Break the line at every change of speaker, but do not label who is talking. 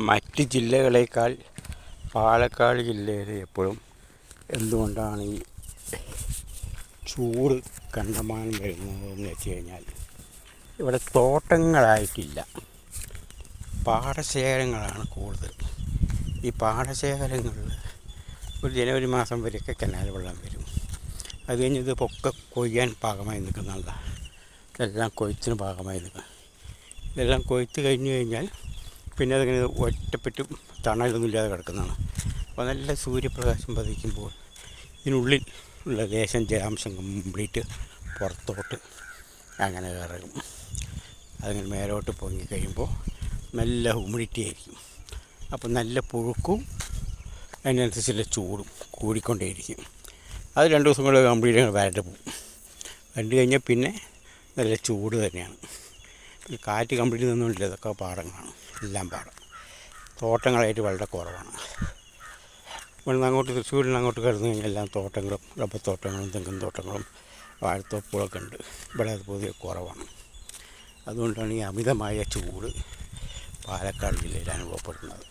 മറ്റ് ജില്ലകളേക്കാൾ പാലക്കാട് ജില്ലയിൽ എപ്പോഴും എന്തുകൊണ്ടാണ് ഈ ചൂട് കണ്ടമാനം വരുന്നതെന്ന് വെച്ച് കഴിഞ്ഞാൽ ഇവിടെ തോട്ടങ്ങളായിട്ടില്ല, പാടശേഖരങ്ങളാണ് കൂടുതൽ. ഈ പാടശേഖരങ്ങളിൽ ഒരു ജനുവരി മാസം വരെയൊക്കെ കനാൽ വെള്ളം വരും. അത് കഴിഞ്ഞ് ഇതൊക്കെ കൊയ്യാൻ പാകമായി നിൽക്കുന്നതല്ല, ഇതെല്ലാം കൊയ്ത്തിന് പാകമായി നിൽക്കുക. ഇതെല്ലാം കൊയ്ത്ത് കഴിഞ്ഞ് കഴിഞ്ഞാൽ പിന്നെ അതിങ്ങനെ ഒറ്റപ്പെട്ടും തണലൊന്നുമില്ലാതെ കിടക്കുന്നതാണ്. അപ്പോൾ നല്ല സൂര്യപ്രകാശം പതിക്കുമ്പോൾ ഇതിനുള്ളിൽ ഉള്ള ലേശം ജലാംശം കംപ്ലീറ്റ് പുറത്തോട്ട് അങ്ങനെ ഇറങ്ങും. അതിങ്ങനെ മേലോട്ട് പൊങ്ങി കഴിയുമ്പോൾ നല്ല ഹ്യൂമിഡിറ്റി ആയിരിക്കും. അപ്പോൾ നല്ല പുഴുക്കും അതിനനുസരിച്ചുള്ള ചൂടും കൂടിക്കൊണ്ടേയിരിക്കും. അത് 2 ദിവസം കൊണ്ട് കംപ്ലീറ്റ് ഞങ്ങൾ വരണ്ട് പോകും. വരണ്ട് കഴിഞ്ഞാൽ പിന്നെ നല്ല ചൂട് തന്നെയാണ്. കാറ്റ് കംപ്ലീറ്റ് നിന്നുകൊണ്ടില്ല. ഇതൊക്കെ പാടങ്ങളാണ്, എല്ലാം പാടം. തോട്ടങ്ങളായിട്ട് വളരെ കുറവാണ്. ഇവിടെ നിന്ന് അങ്ങോട്ട് തൃശ്ശൂരിൽ നിന്ന് അങ്ങോട്ട് കിടന്നു കഴിഞ്ഞാൽ എല്ലാം തോട്ടങ്ങളും റബ്ബർ തോട്ടങ്ങളും തെങ്ങിൻ തോട്ടങ്ങളും വാഴത്തോപ്പുകളൊക്കെ ഉണ്ട്. ഇവിടെ അത് പൊതുവെ കുറവാണ്. അതുകൊണ്ടാണ് ഈ അമിതമായ ചൂട് പാലക്കാട് ജില്ലയിൽ അനുഭവപ്പെടുന്നത്.